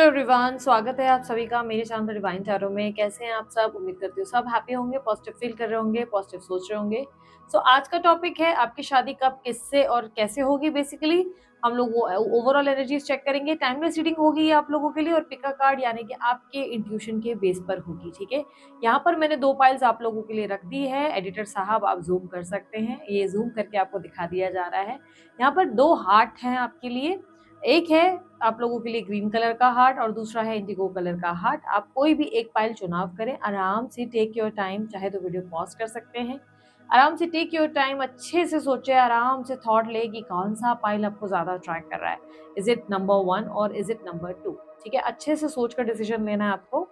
Everyone, स्वागत है आप सभी का मेरे चैनल डिवाइन टैरो में। कैसे हैं आप सब? उम्मीद करती हूँ सब हैप्पी होंगे, पॉजिटिव फील कर रहे होंगे, पॉजिटिव सोच रहे होंगे। आज का टॉपिक है आपकी शादी कब, किससे और कैसे होगी। बेसिकली हम लोग वो ओवरऑल एनर्जीज चेक करेंगे। टाइमलेस रीडिंग होगी ये आप लोगों के लिए और पिका कार्ड यानी कि आपके इंट्यूशन के बेस पर होगी। ठीक है, यहाँ पर मैंने 2 पाइल्स आप लोगों के लिए रख दी है। एडिटर साहब आप जूम कर सकते हैं, ये जूम करके आपको दिखा दिया जा रहा है। यहाँ पर 2 हार्ट हैं आपके लिए। एक है आप लोगों के लिए ग्रीन कलर का हार्ट और दूसरा है इंडिगो कलर का हार्ट। आप कोई भी एक पाइल चुनाव करें, आराम से टेक योर टाइम, चाहे तो वीडियो पॉज कर सकते हैं। आराम से टेक योर टाइम, अच्छे से सोचे, आराम से थॉट ले कि कौन सा पाइल आपको ज्यादा अट्रैक्ट कर रहा है। इज इट नंबर 1 और इज इट नंबर 2? ठीक है, अच्छे से सोच कर डिसीजन लेना है आपको।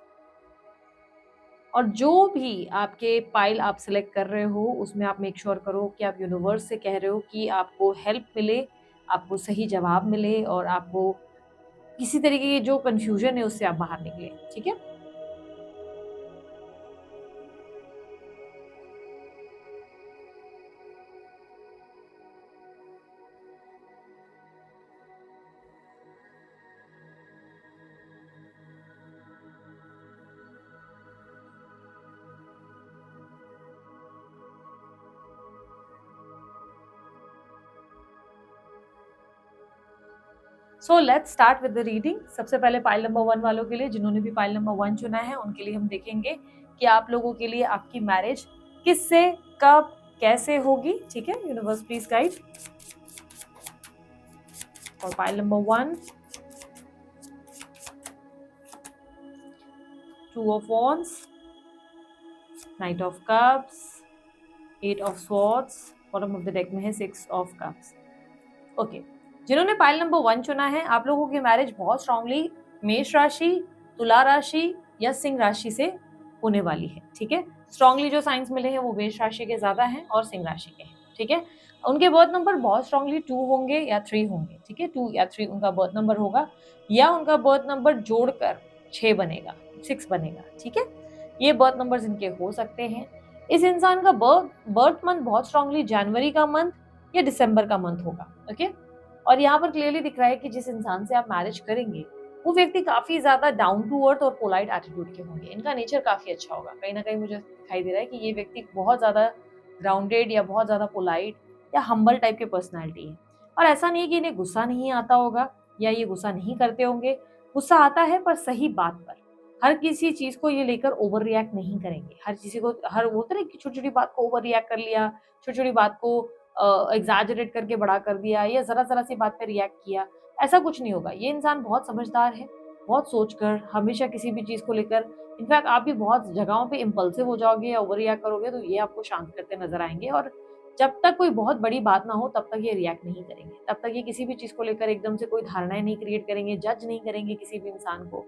और जो भी आपके पाइल आप सिलेक्ट कर रहे हो उसमें आप मेक श्योर करो कि आप यूनिवर्स से कह रहे हो कि आपको हेल्प मिले, आपको सही जवाब मिले और आपको किसी तरीके की जो कंफ्यूजन है उससे आप बाहर निकले। ठीक है, so let's start with the reading. सबसे पहले पाइल नंबर 1 वालों के लिए, जिन्होंने भी पाइल नंबर 1 चुना है, उनके लिए हम देखेंगे कि आप लोगों के लिए आपकी मैरिज किससे, कब, कैसे होगी। ठीक है, यूनिवर्स प्लीज गाइड और pile number 1, 2 of wands, night of cups, 8 of swords, bottom of the deck में है 6 ऑफ कप्स। ओके, जिन्होंने पाइल नंबर 1 चुना है, आप लोगों की मैरिज बहुत स्ट्रांगली मेष राशि, तुला राशि या सिंह राशि से होने वाली है। ठीक है, स्ट्रांगली जो साइंस मिले हैं वो मेष राशि के ज्यादा हैं और सिंह राशि के हैं। ठीक है, उनके बर्थ नंबर बहुत स्ट्रांगली 2 होंगे या 3 होंगे। ठीक है, 2 या 3 उनका बर्थ नंबर होगा, या उनका बर्थ नंबर जोड़कर 6 बनेगा, 6 बनेगा। ठीक है, ये बर्थ नंबर इनके हो सकते हैं। इस इंसान का बर्थ मंथ बहुत स्ट्रांगली जनवरी का मंथ या दिसंबर का मंथ होगा। ओके, और यहाँ पर क्लियरली दिख रहा है कि जिस इंसान से आप मैरिज करेंगे वो व्यक्ति काफी ज्यादा डाउन टू अर्थ और पोलाइट एटीट्यूड के होंगे। इनका नेचर काफी अच्छा होगा। कहीं ना कहीं मुझे दिखाई दे रहा है कि ये व्यक्ति बहुत ज्यादा ग्राउंडेड या बहुत ज्यादा पोलाइट या हम्बल टाइप के पर्सनैलिटी है। और ऐसा नहीं है कि इन्हें गुस्सा नहीं आता होगा या ये गुस्सा नहीं करते होंगे। गुस्सा आता है पर सही बात पर। हर किसी चीज को ये लेकर ओवर रिएक्ट नहीं करेंगे। हर किसी को हर वो तरह की छोटी छोटी बात को ओवर रिएक्ट कर लिया, छोटी छोटी बात को एग्जैजरेट करके बड़ा कर दिया या जरा जरा सी बात पे रिएक्ट किया, ऐसा कुछ नहीं होगा। ये इंसान बहुत समझदार है, बहुत सोचकर हमेशा किसी भी चीज को लेकर। इनफैक्ट आप भी बहुत जगहों पे इम्पल्सिव हो जाओगे या ओवर रिएक्ट करोगे तो ये आपको शांत करते नजर आएंगे। और जब तक कोई बहुत बड़ी बात ना हो तब तक ये रिएक्ट नहीं करेंगे, तब तक ये किसी भी चीज को लेकर एकदम से कोई धारणाएं नहीं क्रिएट करेंगे, जज नहीं करेंगे किसी भी इंसान को।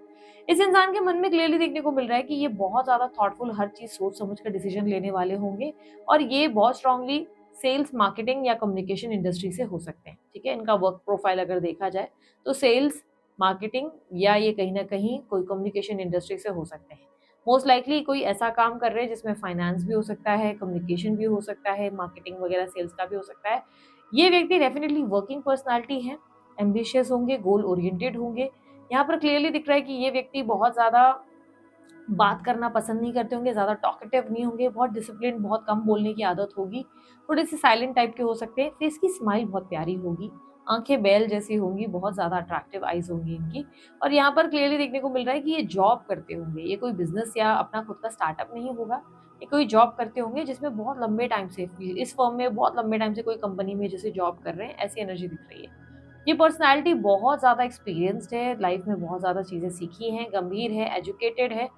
इस इंसान के मन में क्लियरली देखने को मिल रहा है कि ये बहुत ज्यादा थॉटफुल, हर चीज सोच समझ कर डिसीजन लेने वाले होंगे और ये बहुत स्ट्रांगली सेल्स, मार्केटिंग या कम्युनिकेशन इंडस्ट्री से हो सकते हैं। ठीक है, इनका वर्क प्रोफाइल अगर देखा जाए तो सेल्स, मार्केटिंग या ये कहीं ना कहीं कोई कम्युनिकेशन इंडस्ट्री से हो सकते हैं। मोस्ट लाइकली कोई ऐसा काम कर रहे हैं जिसमें फाइनेंस भी हो सकता है, कम्युनिकेशन भी हो सकता है, मार्केटिंग वगैरह सेल्स का भी हो सकता है। ये व्यक्ति डेफिनेटली वर्किंग पर्सनालिटी है, एम्बिशियस होंगे, गोल ओरिएंटेड होंगे। यहाँ पर क्लियरली दिख रहा है कि ये व्यक्ति बहुत ज्यादा बात करना पसंद नहीं करते होंगे, ज्यादा टॉकेटिव नहीं होंगे, बहुत डिसिप्लिन, बहुत कम बोलने की आदत होगी, थोड़े से साइलेंट टाइप के हो सकते हैं। फेस की स्माइल बहुत प्यारी होगी, आंखें बेल जैसी होंगी, बहुत ज्यादा अट्रैक्टिव आईज होंगी इनकी। और यहाँ पर क्लियरली देखने को मिल रहा है कि ये जॉब करते होंगे, ये कोई बिजनेस या अपना खुद का स्टार्टअप नहीं होगा, ये कोई जॉब करते होंगे जिसमें बहुत लंबे टाइम से, इस फर्म में बहुत लंबे टाइम से कोई कंपनी में जैसे जॉब कर रहे हैं, ऐसी एनर्जी दिख रही है। ये पर्सनालिटी बहुत ज़्यादा एक्सपीरियंस्ड है, लाइफ में बहुत ज़्यादा चीज़ें सीखी हैं, गंभीर है, एजुकेटेड है।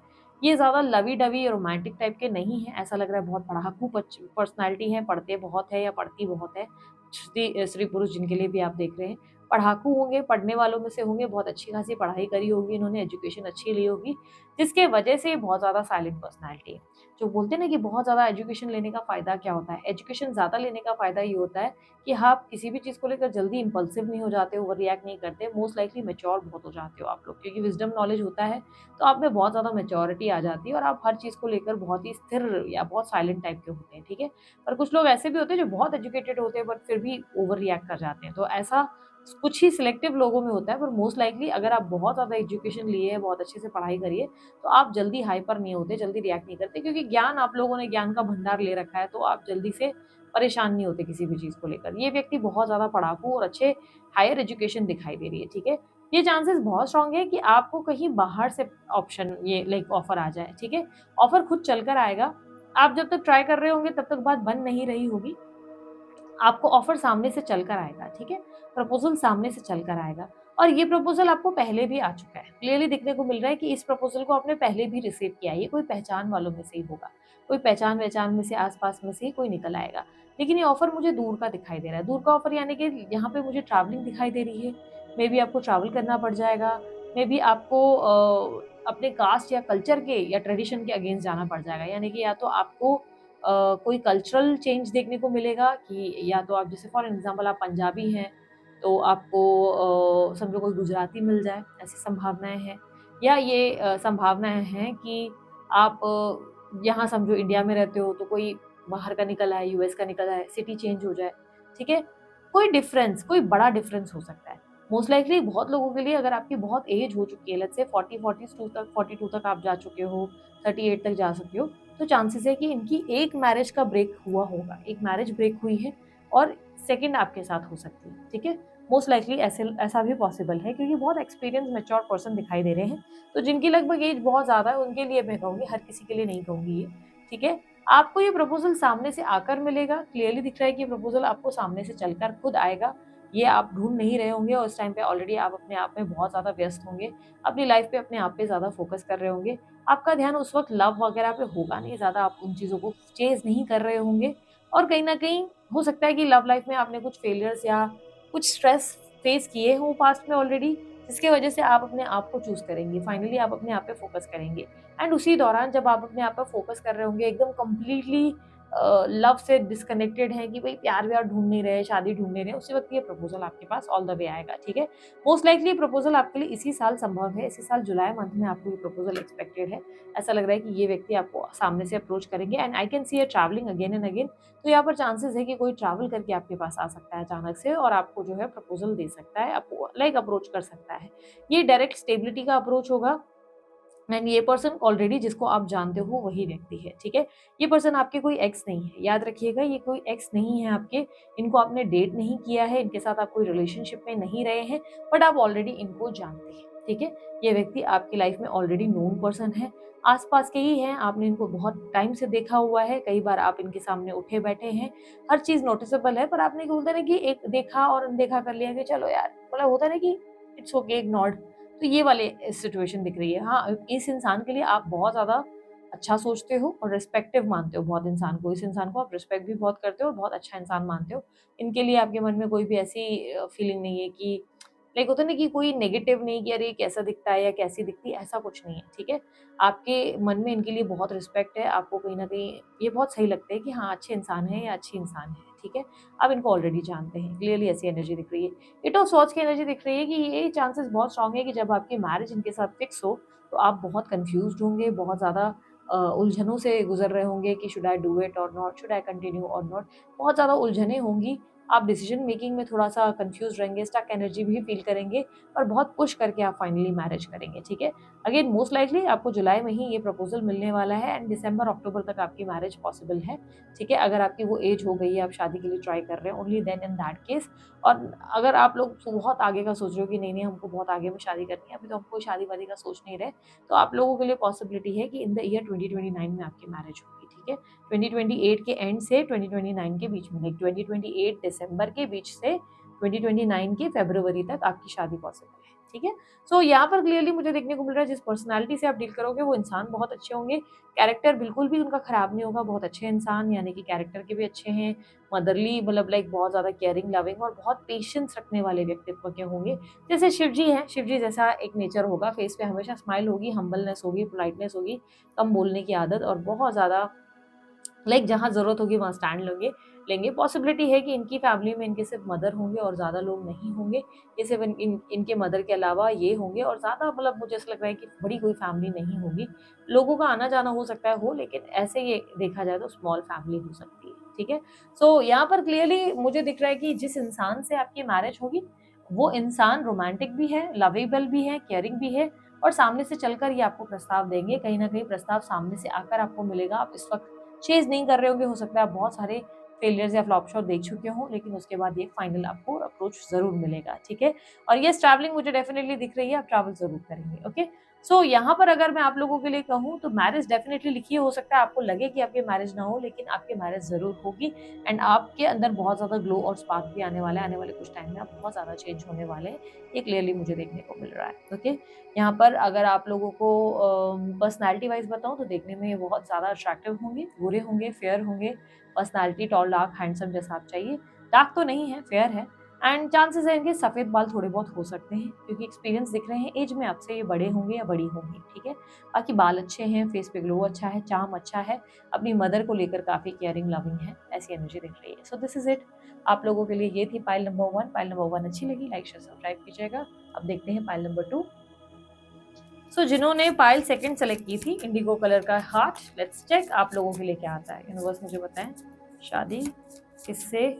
ये ज़्यादा लवी डवी रोमांटिक टाइप के नहीं है, ऐसा लग रहा है बहुत पढ़ाकू पर्सनालिटी है, पढ़ते बहुत है या पढ़ती बहुत है। स्त्री स्त्री पुरुष जिनके लिए भी आप देख रहे हैं, पढ़ाकू होंगे, पढ़ने वालों में से होंगे, बहुत अच्छी खासी पढ़ाई करी होगी इन्होंने, एजुकेशन अच्छी ली होगी, जिसके वजह से ये बहुत ज़्यादा साइलेंट पर्सनैलिटी है। जो बोलते हैं ना कि बहुत ज़्यादा एजुकेशन लेने का फ़ायदा क्या होता है, एजुकेशन ज़्यादा लेने का फ़ायदा ये होता है कि आप किसी भी चीज़ को लेकर जल्दी इम्पल्सिव नहीं हो जाते, ओवर रिएक्ट नहीं करते, मोस्ट लाइकली मैच्योर बहुत हो जाते हो आप लोग, क्योंकि विजडम नॉलेज होता है तो आप में बहुत ज़्यादा मैच्योरिटी आ जाती है और आप हर चीज़ को लेकर बहुत ही स्थिर या बहुत साइलेंट टाइप के होते हैं। ठीक है, पर कुछ लोग ऐसे भी होते हैं जो बहुत एजुकेटेड होते हैं बट फिर भी ओवर रिएक्ट कर जाते हैं। तो ऐसा कुछ ही सिलेक्टिव लोगों में होता है, पर मोस्ट लाइकली अगर आप बहुत ज़्यादा एजुकेशन लिए हैं, बहुत अच्छे से पढ़ाई करी है, तो आप जल्दी हाइपर नहीं होते, जल्दी रिएक्ट नहीं करते, क्योंकि ज्ञान आप लोगों ने ज्ञान का भंडार ले रखा है, तो आप जल्दी से परेशान नहीं होते किसी भी चीज़ को लेकर। ये व्यक्ति बहुत ज़्यादा पढ़ाकू और अच्छे हायर एजुकेशन दिखाई दे रही है, ठीक है? ये चांसेस बहुत स्ट्रांग है कि आपको कहीं बाहर से ऑप्शन ये लाइक ऑफर आ जाए, ठीक है? ऑफर खुद चलकर आएगा। आप जब तक ट्राई कर रहे होंगे तब तक बात बन नहीं रही होगी। आपको ऑफर सामने से चलकर आएगा, ठीक है? प्रपोज़ल सामने से चलकर आएगा और ये प्रपोज़ल आपको पहले भी आ चुका है। क्लियरली देखने को मिल रहा है कि इस प्रपोज़ल को आपने पहले भी रिसीव किया है। ये कोई पहचान वालों में से ही होगा। कोई पहचान-वहचान में से, आस-पास में से ही कोई निकल आएगा। लेकिन ये ऑफर मुझे दूर का दिखाई दे रहा है। दूर का ऑफर यानी कि यहाँ पे मुझे ट्रैवलिंग दिखाई दे रही है। मेबी आपको ट्रैवल करना पड़ जाएगा। मेबी आपको अपने कास्ट या कल्चर के या ट्रेडिशन के अगेंस्ट जाना पड़ जाएगा। यानी कि या तो आपको कोई कल्चरल चेंज देखने को मिलेगा कि या तो आप जैसे फॉर एग्जांपल आप पंजाबी हैं, तो आपको समझो कोई गुजराती मिल जाए, ऐसी संभावनाएँ हैं। या ये संभावनाएँ हैं कि आप यहाँ समझो इंडिया में रहते हो, तो कोई बाहर का निकल आए, यूएस का निकल आए, सिटी चेंज हो जाए, ठीक है? कोई डिफरेंस, कोई बड़ा डिफरेंस हो सकता है। मोस्ट लाइकली बहुत लोगों के लिए अगर आपकी बहुत एज हो चुकी है, लेट्स से 40-42 तक 42 तक आप जा चुके हो, 38 तक जा सकते हो, तो चांसेस है कि इनकी एक मैरिज का ब्रेक हुआ होगा। एक मैरिज ब्रेक हुई है और सेकंड आपके साथ हो सकती है, ठीक है? मोस्ट लाइकली ऐसा भी पॉसिबल है, क्योंकि बहुत एक्सपीरियंस मैच्योर पर्सन दिखाई दे रहे हैं। तो जिनकी लगभग एज बहुत ज़्यादा है, उनके लिए मैं कहूँगी, हर किसी के लिए नहीं कहूँगी ये, ठीक है? आपको ये प्रपोज़ल सामने से आकर मिलेगा। क्लियरली दिख रहा है कि ये प्रपोज़ल आपको सामने से चलकर खुद आएगा। ये आप ढूँढ नहीं रहे होंगे और उस टाइम पे ऑलरेडी आप अपने आप में बहुत ज़्यादा व्यस्त होंगे। अपनी लाइफ़ पे अपने आप पे ज़्यादा फ़ोकस कर रहे होंगे। आपका ध्यान उस वक़्त लव वगैरह पे होगा नहीं ज़्यादा, आप उन चीज़ों को चेज़ नहीं कर रहे होंगे और कहीं न कहीं हो सकता है कि लव लाइफ़ में आपने कुछ फेलियर्स या कुछ स्ट्रेस फेस किए हों पास्ट में ऑलरेडी, जिसकी वजह से आप अपने आप को चूज़ करेंगे। फाइनली आप अपने आप पे फ़ोकस करेंगे एंड उसी दौरान जब आप अपने आप पे फ़ोकस कर रहे होंगे, एकदम कंप्लीटली लव से डिस्कनेक्टेड हैं कि भई प्यार-व्यार ढूँढ नहीं रहे, शादी ढूँढ नहीं रहे, उसी वक़्त ये प्रपोज़ल आपके पास ऑल द वे आएगा, ठीक है? मोस्ट लाइकली ये प्रपोज़ल आपके लिए इसी साल संभव है। इसी साल जुलाई मंथ में आपको ये प्रपोज़ल एक्सपेक्टेड है। ऐसा लग रहा है कि ये व्यक्ति आपको सामने से अप्रोच करेंगे and I can see a travelling again and again. तो यहाँ पर चांसेस है कि कोई ट्रैवल करके आपके पास आ सकता है अचानक से और आपको जो है प्रपोज़ल दे सकता है, आपको लाइक अप्रोच कर सकता है। ये डायरेक्ट स्टेबिलिटी का अप्रोच होगा एंड ये पर्सन ऑलरेडी जिसको आप जानते हो वही व्यक्ति है, ठीक है? ये पर्सन आपके कोई एक्स नहीं है, याद रखिएगा, ये कोई एक्स नहीं है आपके, इनको आपने डेट नहीं किया है, इनके साथ आप कोई रिलेशनशिप में नहीं रहे हैं, बट आप ऑलरेडी इनको जानते हैं, ठीक है? ये व्यक्ति आपकी लाइफ में ऑलरेडी नोन पर्सन है, आस-पास के ही हैं, आपने इनको बहुत टाइम से देखा हुआ है, कई बार आप इनके सामने उठे बैठे हैं, हर चीज़ नोटिसेबल है, पर आपने बोलते हैं ना कि एक देखा और अनदेखा कर लिया कि चलो यार, मतलब होता है ना कि इट्स ओके, इग्नोर्ड। तो ये वाले सिचुएशन दिख रही है। हाँ, इस इंसान के लिए आप बहुत ज़्यादा अच्छा सोचते हो और रिस्पेक्टिव मानते हो बहुत इंसान को। इस इंसान को आप रिस्पेक्ट भी बहुत करते हो और बहुत अच्छा इंसान मानते हो। इनके लिए आपके मन में कोई भी ऐसी फीलिंग नहीं है कि लाइक होता है ना कि कोई नेगेटिव नहीं कि अरे ये कैसा दिखता है या कैसी दिखती है, ऐसा कुछ नहीं है, ठीक है? आपके मन में इनके लिए बहुत रिस्पेक्ट है, आपको कहीं न कहीं ये बहुत सही लगता है कि हाँ, अच्छे इंसान हैं या अच्छी इंसान है, ठीक है? आप इनको ऑलरेडी जानते हैं, क्लियरली ऐसी एनर्जी दिख रही है। एट ऑफ स्वॉर्ड्स की एनर्जी दिख रही है कि ये चांसेस बहुत स्ट्रांग है कि जब आपकी मैरिज इनके साथ फिक्स हो, तो आप बहुत कन्फ्यूज़्ड होंगे, बहुत ज़्यादा उलझनों से गुज़र रहे होंगे कि शुड आई डू इट और नॉट, शुड आई कंटिन्यू और नॉट। बहुत ज़्यादा उलझनें होंगी, आप डिसीजन मेकिंग में थोड़ा-सा कन्फ्यूज़ रहेंगे, स्टक एनर्जी भी फील करेंगे और बहुत पुश करके आप फाइनली मैरिज करेंगे, ठीक है? अगेन मोस्ट लाइकली आपको जुलाई में ही ये प्रपोज़ल मिलने वाला है एंड दिसंबर-अक्टूबर तक आपकी मैरिज पॉसिबल है, ठीक है? अगर आपकी वो एज हो गई है, आप शादी के लिए ट्राई कर रहे हैं, only then in that case. और अगर आप लोग बहुत आगे का सोच रहे हो कि नहीं-नहीं हमको बहुत आगे में शादी करनी है, अभी तो हम कोई शादी-वादी का सोच नहीं रहे, तो आप लोगों के लिए पॉसिबिलिटी है कि इन द ईयर 2029 में आपकी मैरिज होगी, ठीक है? 2028 के एंड से 2029 के बीच में, लाइक 2028 दिसंबर के बीच से 2029 के फरवरी तक आपकी शादी पॉसिबल है, ठीक है? सो यहाँ पर क्लियरली मुझे देखने को मिल रहा है जिस पर्सनैलिटी से आप डील करोगे वो इंसान बहुत अच्छे होंगे, कैरेक्टर बिल्कुल भी उनका खराब नहीं होगा, बहुत अच्छे इंसान यानी कि कैरेक्टर के भी अच्छे हैं, मदरली मतलब लाइक बहुत ज़्यादा केयरिंग, लविंग और बहुत पेशेंस रखने वाले व्यक्तित्व के होंगे। जैसे शिव जी हैं, शिव जी जैसा एक नेचर होगा, फेस पे हमेशा स्माइल होगी, हम्बलनेस होगी, पोलाइटनेस होगी, कम बोलने की आदत और बहुत ज़्यादा लाइक जहाँ ज़रूरत होगी वहाँ स्टैंड लेंगे। पॉसिबिलिटी है कि इनकी फैमिली में इनके सिर्फ मदर होंगे और ज़्यादा लोग नहीं होंगे। ये सिर्फ इनके मदर के अलावा ये होंगे और ज़्यादा मतलब मुझे ऐसा लग रहा है कि बड़ी कोई फैमिली नहीं होगी। लोगों का आना-जाना हो सकता है हो, लेकिन ऐसे ये देखा जाए तो स्मॉल फैमिली हो सकती है, ठीक है? सो यहाँ पर क्लियरली मुझे दिख रहा है कि जिस इंसान से आपकी मैरिज होगी, वो इंसान रोमांटिक भी है, लवेबल भी है, केयरिंग भी है, और सामने से चलकर ये आपको प्रस्ताव देंगे। कहीं ना कहीं प्रस्ताव सामने से आकर आपको मिलेगा। आप इस वक्त चेज नहीं कर रहे होंगे, हो सकता है आप बहुत सारे फेलियर्स या फ्लॉप शो देख चुके हों, लेकिन उसके बाद ये फाइनल आपको अप्रोच जरूर मिलेगा, ठीक है। और ये ट्रैवलिंग मुझे डेफिनेटली दिख रही है, आप ट्रैवल जरूर करेंगे, ओके। सो यहाँ पर अगर मैं आप लोगों के लिए कहूँ तो मैरिज डेफिनेटली लिखी है। हो सकता है आपको लगे कि आपकी मैरिज ना हो, लेकिन आपकी मैरिज जरूर होगी। एंड आपके अंदर बहुत ज़्यादा ग्लो और स्पार्क भी आने वाला है। आने वाले कुछ टाइम में आप बहुत ज़्यादा चेंज होने वाले हैं, ये क्लियरली मुझे देखने को मिल रहा है, ओके। यहाँ पर अगर आप लोगों को पर्सनैलिटी वाइज बताऊँ तो देखने में ये बहुत ज़्यादा अट्रैक्टिव होंगे, गोरे होंगे, फेयर होंगे। पर्सनैलिटी टॉल, डार्क, हैंडसम जैसा आप चाहिए। डार्क तो नहीं है, फेयर है। एंड चांसेस है इनके सफ़ेद बाल थोड़े बहुत हो सकते हैं, क्योंकि एक्सपीरियंस दिख रहे हैं। एज में आपसे ये बड़े होंगे या बड़ी होंगी, ठीक है। बाकी बाल अच्छे हैं, फेस पे ग्लो अच्छा है, चार्म अच्छा है, अपनी मदर को लेकर काफ़ी केयरिंग, लविंग है, ऐसी एनर्जी दिख रही है। So this is it. आप लोगों के लिए ये थी पाइल नंबर 1। पाइल नंबर 1 अच्छी लगी, लाइक शेयर सब्सक्राइब कीजिएगा। अब देखते हैं पाइल नंबर 2। सो जिन्होंने पाइल सेकंड सेलेक्ट की थी, इंडिगो कलर का हार्ट, लेट्स चेक आप लोगों के लिए क्या आता है। यूनिवर्स मुझे बताएं, शादी किससे,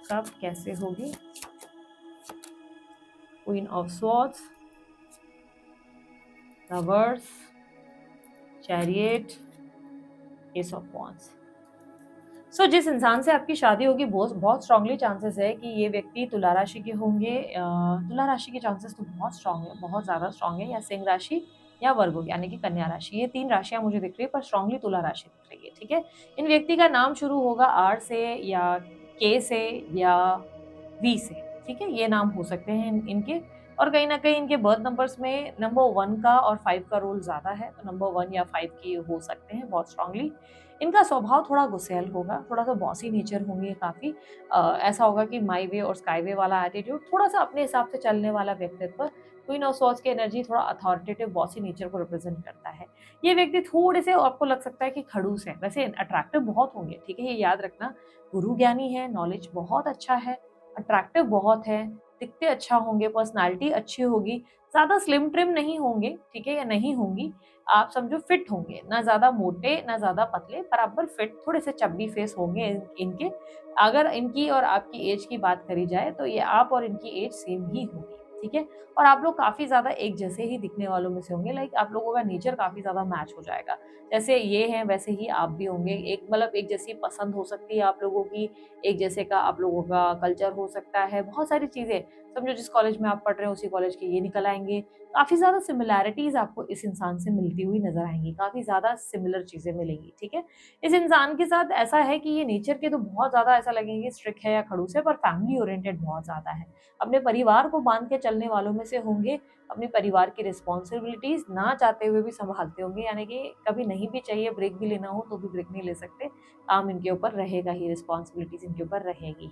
कब, कैसे होगी। Queen of swords, lovers, chariot, ace of wands. So जिस इंसान से आपकी शादी होगी बहुत स्ट्रांगली चांसेस है कि ये व्यक्ति तुला राशि के होंगे। तुला राशि के चांसेस तो बहुत स्ट्रांग है, बहुत ज़्यादा स्ट्रांग है, या सिंह राशि या वर्गो यानी कि कन्या राशि। ये 3 राशियां मुझे दिख रही है, पर स्ट्रांगली तुला राशि दिख रही है, ठीक है। इन व्यक्ति का नाम शुरू होगा आर से या के से या वी से, ठीक है। ये नाम हो सकते हैं इनके। और कहीं ना कहीं इनके बर्थ नंबर्स में नंबर 1 का और 5 का रोल ज़्यादा है, तो नंबर 1 या 5 की हो सकते हैं बहुत स्ट्रांगली। इनका स्वभाव थोड़ा गुस्सैल होगा, थोड़ा सा बॉसी नेचर होंगे काफ़ी। ऐसा होगा कि माई वे और स्काई वे वाला एटीट्यूड, थोड़ा सा अपने हिसाब से चलने वाला व्यक्तित्व। क्वीन ऑफ सॉर्ड्स की एनर्जी थोड़ा अथॉरिटेटिव बॉसी नेचर को रिप्रेजेंट करता है। ये व्यक्ति थोड़े से आपको लग सकता है कि खड़ूस है, वैसे अट्रैक्टिव बहुत होंगे, ठीक है। ये याद रखना, गुरु ज्ञानी है, नॉलेज बहुत अच्छा है, अट्रैक्टिव बहुत है, दिखते अच्छा होंगे, पर्सनालिटी अच्छी होगी, ज़्यादा स्लिम ट्रिम नहीं होंगे, ठीक है, या नहीं होंगी। आप समझो फिट होंगे, ना ज़्यादा मोटे ना ज़्यादा पतले, बराबर फिट, थोड़े से चब्बी फेस होंगे इनके। अगर इनकी और आपकी एज की बात करी जाए तो ये आप और इनकी एज सेम ही होगी, ठीक है। और आप लोग काफ़ी ज़्यादा एक जैसे ही दिखने वालों में से होंगे, लाइक आप लोगों का नेचर काफ़ी ज़्यादा मैच हो जाएगा। जैसे ये हैं वैसे ही आप भी होंगे। एक मतलब एक जैसी पसंद हो सकती है आप लोगों की, एक जैसे का आप लोगों का कल्चर हो सकता है, बहुत सारी चीज़ें। समझो जिस कॉलेज में आप पढ़ रहे हो उसी कॉलेज के ये निकल आएंगे। काफ़ी ज़्यादा सिमिलैरिटीज़ आपको इस इंसान से मिलती हुई नज़र आएंगी, काफ़ी ज़्यादा सिमिलर चीज़ें मिलेंगी, ठीक है। इस इंसान के साथ ऐसा है कि ये नेचर के तो बहुत ज़्यादा ऐसा लगेंगे स्ट्रिक्ट है या खड़ूस है, पर फैमिली ओरिएंटेड बहुत ज़्यादा है। अपने परिवार को बांध के चलने वालों में से होंगे। अपनी परिवार की रिस्पॉन्सिबिलिटीज़ ना चाहते हुए भी संभालते होंगे, यानी कि कभी नहीं भी चाहिए ब्रेक भी लेना हो तो भी ब्रेक नहीं ले सकते। काम इनके ऊपर रहेगा ही, रिस्पॉन्सिबिलिटीज़ इनके ऊपर रहेगी।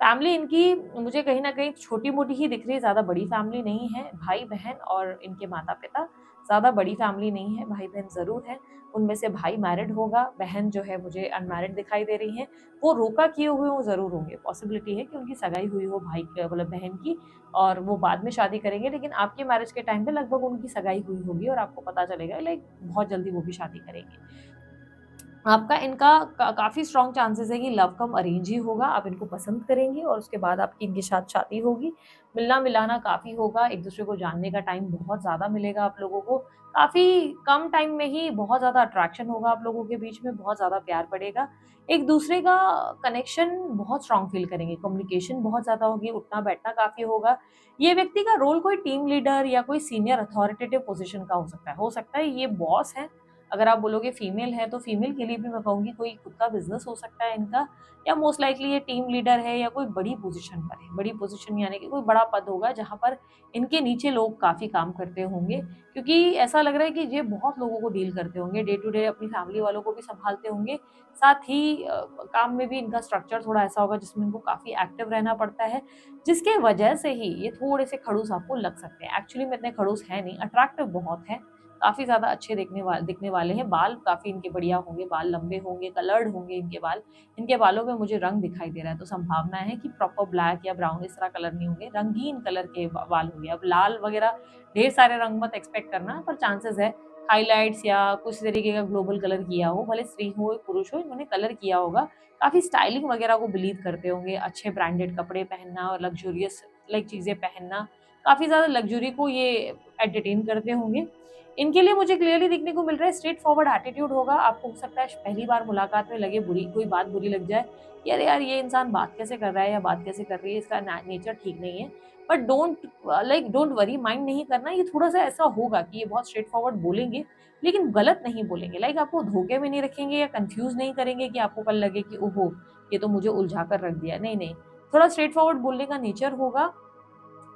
फैमिली इनकी मुझे कहीं न कहीं छोटी-मोटी ही दिख रही है, ज़्यादा बड़ी फैमिली नहीं है। भाई-बहन और इनके माता-पिता, ज़्यादा बड़ी फैमिली नहीं है, भाई-बहन ज़रूर हैं। उनमें से भाई मैरिड होगा, बहन जो है मुझे अनमैरिड दिखाई दे रही हैं। वो रोका किए हुए वो ज़रूर होंगे, पॉसिबिलिटी है कि उनकी सगाई हुई हो भाई क मतलब बहन की, और वो बाद में शादी करेंगे, लेकिन आपके मैरिज के टाइम पे लगभग उनकी सगाई हुई होगी और आपको पता चलेगा, लाइक बहुत जल्दी वो भी शादी करेंगे। आपका इनका काफ़ी स्ट्रॉन्ग चांसेस है कि लव कम अरेंज ही होगा। आप इनको पसंद करेंगे और उसके बाद आपकी इनके साथ शादी होगी। मिलना-मिलाना काफ़ी होगा, एक-दूसरे को जानने का टाइम बहुत ज़्यादा मिलेगा आप लोगों को। काफ़ी कम टाइम में ही बहुत ज़्यादा अट्रैक्शन होगा आप लोगों के बीच में, बहुत ज़्यादा प्यार बढ़ेगा। एक-दूसरे का कनेक्शन बहुत स्ट्रॉन्ग फ़ील करेंगे, कम्युनिकेशन बहुत ज़्यादा होगी, उठना-बैठना काफ़ी होगा। ये व्यक्ति का रोल कोई टीम लीडर या कोई सीनियर अथॉरिटेटिव पोज़ीशन का हो सकता है। हो सकता है ये बॉस हैं। अगर आप बोलोगे फीमेल है तो फीमेल के लिए भी मैं कहूँगी कोई खुद का बिजनेस हो सकता है इनका, या मोस्ट लाइकली ये टीम लीडर है या कोई बड़ी पोजीशन पर है। बड़ी पोजीशन यानी कि कोई बड़ा पद होगा जहाँ पर इनके नीचे लोग काफ़ी काम करते होंगे, क्योंकि ऐसा लग रहा है कि ये बहुत लोगों को डील करते होंगे, डे टू डे अपनी फैमिली वालों को भी संभालते होंगे। साथ ही काम में भी इनका स्ट्रक्चर थोड़ा ऐसा होगा जिसमें इनको काफ़ी एक्टिव रहना पड़ता है, जिसके वजह से ही ये थोड़े से खड़ूस आपको लग सकते हैं। एक्चुअली में इतने खड़ूस है नहीं, अट्रैक्टिव बहुत है, काफ़ी ज़्यादा अच्छे दिखने वाले हैं। बाल काफ़ी इनके बढ़िया होंगे, बाल लंबे होंगे, कलर्ड होंगे इनके बाल। इनके बालों में मुझे रंग दिखाई दे रहा है, तो संभावना है कि प्रॉपर ब्लैक या ब्राउन इस तरह कलर नहीं होंगे, रंगीन कलर के बाल होंगे। अब लाल वगैरह ढेर सारे रंग मत एक्सपेक्ट करना, पर चांसेस है हाइलाइट्स या कुछ तरीके का ग्लोबल कलर किया हो, भले स्त्री हो या पुरुष हो, इन्होंने कलर किया होगा। काफ़ी स्टाइलिंग वगैरह को बिलीव करते होंगे, अच्छे ब्रांडेड कपड़े पहनना और लग्ज़रियस लाइक चीज़ें पहनना, काफ़ी ज़्यादा लग्ज़री को ये एंटरटेन करते होंगे। इनके लिए मुझे क्लियरली देखने को मिल रहा है स्ट्रेट फॉरवर्ड एटीट्यूड होगा। आपको हो सकता है पहली बार मुलाकात में लगे कोई बात बुरी लग जाए कि अरे यार ये इंसान बात कैसे कर रहा है या बात कैसे कर रही है, इसका नेचर ठीक नहीं है। बट डोंट वरी, माइंड नहीं करना। ये थोड़ा-सा ऐसा होगा कि ये बहुत स्ट्रेट फॉरवर्ड बोलेंगे, लेकिन गलत नहीं बोलेंगे। लाइक आपको धोखे में नहीं रखेंगे या कन्फ्यूज़ नहीं करेंगे कि आपको कल लगे कि ओहो! ये तो मुझे उलझा कर रख दिया। नहीं, नहीं। थोड़ा स्ट्रेट फॉरवर्ड बोलने का नेचर होगा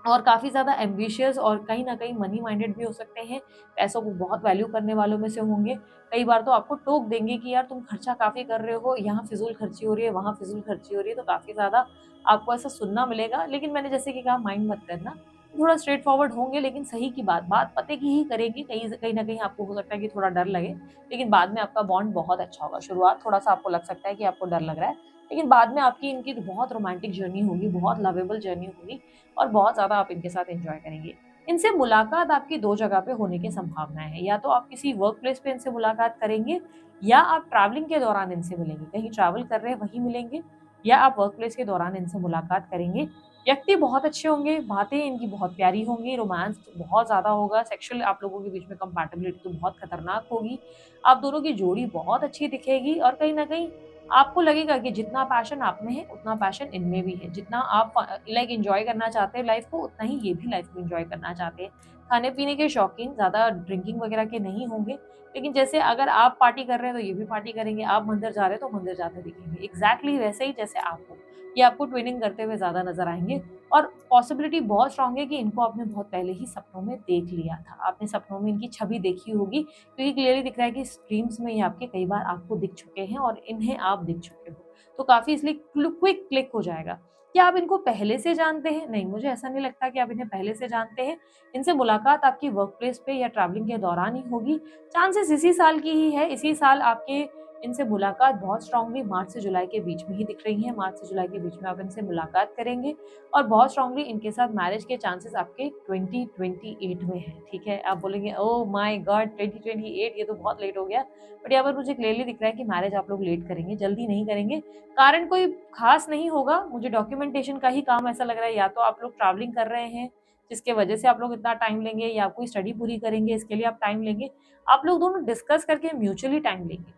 और काफ़ी ज़्यादा एम्बिशियस और कहीं न कहीं मनी माइंडेड भी हो सकते हैं। पैसों को बहुत वैल्यू करने वालों में से होंगे। कई बार तो आपको टोक देंगे कि यार तुम खर्चा काफ़ी कर रहे हो, यहाँ फ़िज़ूल खर्ची हो रही है, वहाँ फ़िज़ूल खर्ची हो रही है, तो काफ़ी ज़्यादा आपको ऐसा सुनना मिलेगा। लेकिन मैंने जैसे कि कहा, माइंड मत करना। थोड़ा स्ट्रेट फॉरवर्ड होंगे, लेकिन सही की बात पते की ही करेंगे। कहीं न कहीं आपको हो सकता है कि थोड़ा डर लगे, लेकिन बाद में आपका बॉन्ड बहुत अच्छा होगा। शुरुआत थोड़ा-सा आपको लग सकता है कि आपको डर लग रहा है, लेकिन बाद में आपकी इनकी बहुत रोमांटिक जर्नी होगी, बहुत लवेबल जर्नी होगी और बहुत ज़्यादा आप इनके साथ एन्जॉय करेंगे। इनसे मुलाकात आपकी 2 जगह पे होने की संभावनाएँ हैं। या तो आप किसी वर्क प्लेस पे इनसे मुलाकात करेंगे, या आप ट्रैवलिंग के दौरान इनसे मिलेंगे। कहीं ट्रैवल कर रहे हैं वहीं मिलेंगे, या आप वर्क प्लेस के दौरान इनसे मुलाकात करेंगे। व्यक्ति बहुत अच्छे होंगे, बातें इनकी बहुत प्यारी होंगी, रोमांस बहुत ज़्यादा होगा, सेक्सुअल आप लोगों के बीच में कंपैटिबिलिटी तो बहुत खतरनाक होगी। आप दोनों की जोड़ी बहुत अच्छी दिखेगी और कहीं न कहीं आपको लगेगा कि जितना पैशन आप में है, उतना पैशन इनमें भी है। जितना आप लाइक एन्जॉय करना चाहते हैं लाइफ़ को, उतना ही ये भी लाइफ़ को एन्जॉय करना चाहते हैं। खाने-पीने के शौकीन, ज़्यादा ड्रिंकिंग वगैरह के नहीं होंगे, लेकिन जैसे अगर आप पार्टी कर रहे हैं, तो ये भी पार्टी करेंगे, आप मंदिर जा रहे हैं, तो मंदिर जाते दिखेंगे। एग्ज़ैक्टली वैसे ही जैसे आप हो। ये आपको ट्विनिंग करते हुए ज़्यादा नज़र आएँगे और पॉसिबिलिटी बहुत स्ट्रॉन्ग है कि इनको आपने बहुत पहले ही सपनों में देख लिया था। आपने सपनों में इनकी छवि देखी होगी, क्योंकि क्लियरली दिख रहा है कि स्ट्रीम्स में ये आपके कई बार आपको दिख चुके हैं और इन्हें आप दिख चुके हो। तो काफ़ी इसलिए क्विक क्लिक हो जाएगा। क्या आप इनको पहले से जानते हैं? नहीं, मुझे ऐसा नहीं लगता कि आप इन्हें पहले से जानते हैं। इनसे मुलाकात आपकी वर्क प्लेस पे या ट्रैवलिंग के दौरान ही होगी। चांसेस इसी साल की ही है, इसी साल आपके इनसे मुलाकात बहुत स्ट्रांगली मार्च से जुलाई के बीच में ही दिख रही है। मार्च से जुलाई के बीच में आप इनसे मुलाकात करेंगे और बहुत स्ट्रांगली इनके साथ मैरिज के चांसेस आपके 2028 में हैं, ठीक है? आप बोलेंगे ओह माय गॉड 2028 ये तो बहुत लेट हो गया। बट यहाँ पर मुझे क्लियरली दिख रहा है कि मैरिज आप लोग लेट करेंगे, जल्दी नहीं करेंगे। कारण कोई खास नहीं होगा, मुझे डॉक्यूमेंटेशन का ही काम ऐसा लग रहा है। या तो आप लोग ट्रैवलिंग कर रहे हैं, जिसके वजह से आप लोग इतना टाइम लेंगे, या कोई स्टडी पूरी करेंगे, इसके लिए आप टाइम लेंगे। आप लोग दोनों डिस्कस करके म्यूचुअली टाइम लेंगे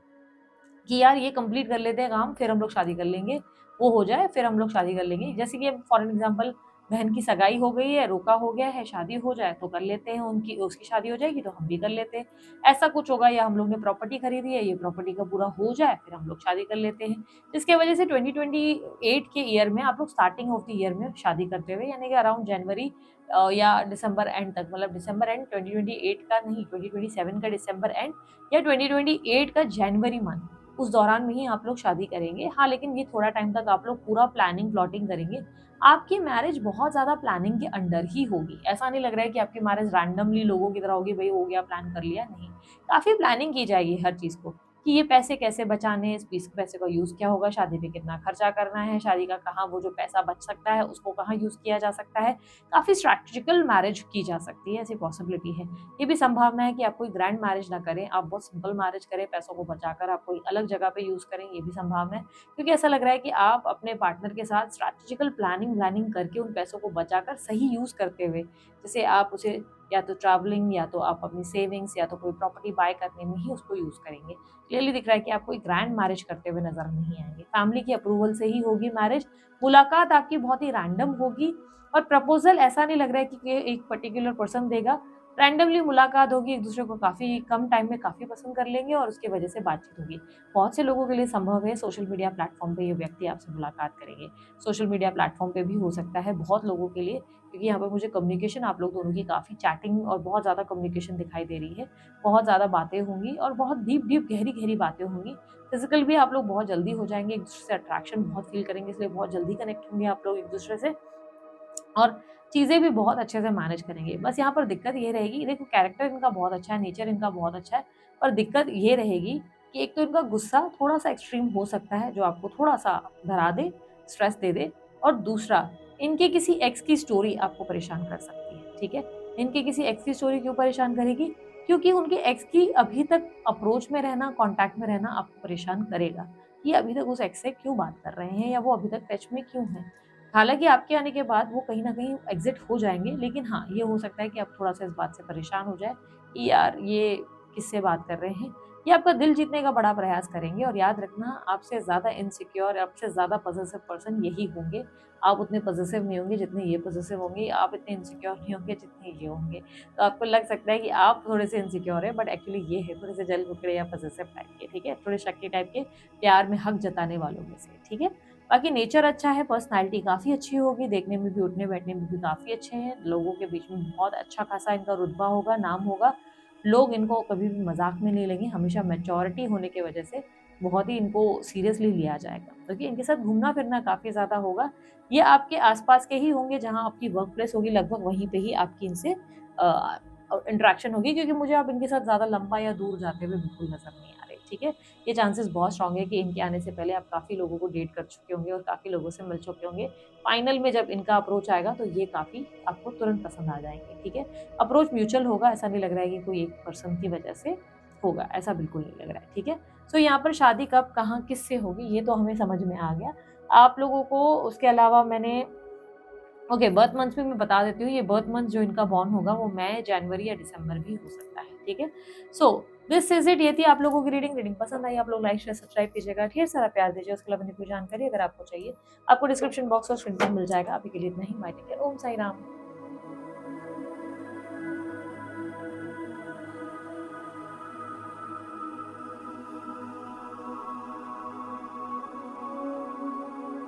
कि यार ये कंप्लीट कर लेते हैं काम, फिर हम लोग शादी कर लेंगे। वो हो जाए, फिर हम लोग शादी कर लेंगे। जैसे कि अब फॉर एन एग्ज़ाम्पल बहन की सगाई हो गई है, रोका हो गया है, शादी हो जाए तो कर लेते हैं, उनकी उसकी शादी हो जाएगी तो हम भी कर लेते हैं। ऐसा कुछ होगा, या हम लोग ने प्रॉपर्टी खरीदी है, ये प्रॉपर्टी का पूरा हो जाए, फिर हम लोग शादी कर लेते हैं। जिसकी वजह से 2028 के ईयर में आप लोग स्टार्टिंग ऑफ द ईयर में शादी करते हुए, यानी कि अराउंड जनवरी या दिसंबर एंड तक, मतलब दिसंबर एंड 2028 का नहीं, 2027 का दिसंबर एंड या 2028 का जनवरी मंथ, उस दौरान में ही आप लोग शादी करेंगे। हाँ, लेकिन ये थोड़ा टाइम तक आप लोग पूरा प्लानिंग प्लॉटिंग करेंगे। आपकी मैरिज बहुत ज़्यादा प्लानिंग के अंडर ही होगी। ऐसा नहीं लग रहा है कि आपकी मैरिज रैंडमली लोगों की तरह होगी, भई हो गया, प्लान कर लिया, नहीं। काफ़ी प्लानिंग की जाएगी हर चीज़ को, कि ये पैसे कैसे बचाने, इस पैसे का यूज़ क्या होगा, शादी पे कितना खर्चा करना है, शादी का कहाँ वो जो पैसा बच सकता है, उसको कहाँ यूज़ किया जा सकता है। काफ़ी स्ट्रैटेजिकल मैरिज की जा सकती है, ऐसी पॉसिबिलिटी है। ये भी संभावना है कि आप कोई ग्रैंड मैरिज ना करें, आप बहुत सिंपल मैरिज करें, पैसों को बचाकर आप कोई अलग जगह पे यूज़ करें, ये भी संभावना है। क्योंकि ऐसा लग रहा है कि आप अपने पार्टनर के साथ स्ट्रैटेजिकल प्लानिंग करके उन पैसों को बचाकर सही यूज़ करते हुए, जैसे आप उसे या तो ट्रैवलिंग, या तो आप अपनी सेविंग्स, या तो कोई प्रॉपर्टी बाय करने में ही उसको यूज़ करेंगे। क्लियरली दिख रहा है कि आप कोई ग्रैंड मैरिज करते हुए नज़र नहीं आएँगे। फैमिली की अप्रूवल से ही होगी मैरिज। मुलाकात आपकी बहुत ही रैंडम होगी और प्रपोज़ल ऐसा नहीं लग रहा है कि एक पर्टिकुलर पर्सन देगा। रैंडमली मुलाकात होगी, एक दूसरे को काफ़ी कम टाइम में काफ़ी पसंद कर लेंगे और उसकी वजह से बातचीत होगी। बहुत से लोगों के लिए संभव है सोशल मीडिया प्लेटफ़ॉर्म पे ये व्यक्ति आपसे मुलाकात करेंगे। सोशल मीडिया प्लेटफ़ॉर्म पे भी हो सकता है बहुत लोगों के लिए, क्योंकि यहाँ पर मुझे कम्युनिकेशन आप लोग दोनों की काफ़ी चैटिंग और बहुत ज़्यादा कम्युनिकेशन दिखाई दे रही है। बहुत ज़्यादा बातें होंगी और बहुत डीप गहरी बातें होंगी। फिज़िकल भी आप लोग बहुत जल्दी हो जाएँगे, एक दूसरे से अट्रैक्शन बहुत फ़ील करेंगे, इसलिए बहुत जल्दी कनेक्ट होंगे आप लोग एक दूसरे से और चीज़ें भी बहुत अच्छे से मैनेज करेंगे। बस यहाँ पर दिक्कत ये रहेगी, देखो कैरेक्टर इनका बहुत अच्छा है, नेचर इनका बहुत अच्छा है, पर दिक्कत ये रहेगी कि एक तो इनका गुस्सा थोड़ा-सा एक्सट्रीम हो सकता है, जो आपको थोड़ा-सा डरा दे, स्ट्रेस दे दे और दूसरा, इनके किसी एक्स की स्टोरी आपको परेशान कर सकती है, ठीक है? इनके किसी एक्स की स्टोरी क्यों परेशान करेगी? क्योंकि उनके एक्स की अभी तक अप्रोच में रहना, कॉन्टैक्ट में रहना आपको परेशान करेगा। ये अभी तक उस एक्स से क्यों बात कर रहे हैं या वो अभी तक टच में क्यों हैं? हालाँकि आपके आने के बाद वो कहीं न कहीं एग्ज़िट हो जाएँगे, लेकिन हाँ, ये हो सकता है कि आप थोड़ा-सा इस बात से परेशान हो जाएँ कि यार ये किससे बात कर रहे हैं। ये आपका दिल जीतने का बड़ा प्रयास करेंगे और याद रखना आपसे ज़्यादा इनसिक्योर, आपसे ज़्यादा पॉसेसिव पर्सन यही होंगे। आप उतने पॉसेसिव नहीं होंगे जितने ये पॉसेसिव होंगे, आप इतने इनसिक्योर नहीं होंगे जितने ये होंगे। तो आपको लग सकता है कि आप थोड़े-से इनसिक्योर हैं, बट एक्चुअली ये है थोड़े-से जल-कुकड़े या पॉसेसिव टाइप के, ठीक है? थोड़े शक्की टाइप के, प्यार में हक जताने वालों में से, ठीक है? बाकी नेचर अच्छा है, पर्सनैलिटी काफ़ी अच्छी होगी, देखने में भी, उठने-बैठने में भी काफ़ी अच्छे हैं, लोगों के बीच में बहुत अच्छा खासा इनका रुतबा होगा, नाम होगा। लोग इनको कभी भी मज़ाक में नहीं लेंगे, हमेशा मैच्योरिटी होने की वजह से बहुत ही इनको सीरियसली लिया जाएगा, क्योंकि इनके साथ घूमना-फिरना काफ़ी ज़्यादा होगा। ये आपके आस-पास के ही होंगे, जहाँ आपकी वर्क प्लेस होगी लगभग वहीं पे ही आपकी इनसे इंटरेक्शन होगी, क्योंकि मुझे आप इनके साथ ज़्यादा लंबा या दूर जाते हुए बिल्कुल नज़र नहीं आ रहे, ठीक है? ये चांसेस बहुत स्ट्रॉन्ग है कि इनके आने से पहले आप काफ़ी लोगों को डेट कर चुके होंगे और काफ़ी लोगों से मिल चुके होंगे। फाइनल में जब इनका अप्रोच आएगा तो ये काफ़ी आपको तुरंत पसंद आ जाएँगे, ठीक है? अप्रोच म्यूचुअल होगा, ऐसा नहीं लग रहा है कि कोई एक पर्सन की वजह से होगा, ऐसा बिल्कुल नहीं लग रहा है, ठीक है? सो यहाँ पर शादी कब, कहाँ, किससे होगी ये तो हमें समझ में आ गया। आप लोगों को उसके अलावा मैंने ओके, बर्थ मंथ्स भी मैं बता देती हूँ, ये बर्थ मंथ जो इनका बॉर्न होगा वो मई, जनवरी या दिसंबर भी हो सकता है, ठीक है? सो दिस इज़ इट, ये थी आप लोगों की रीडिंग पसंद आई आप लोग लाइक, शेयर, सब्सक्राइब कीजिएगा, ढेर सारा प्यार दीजिए, उसके अलावा कोई जानकारी अगर आपको चाहिए, आपको डिस्क्रिप्शन बॉक्स और स्क्रीन पर मिल जाएगा। अभी के लिए इतना ही, बाय टेक केयर, ओम साई राम।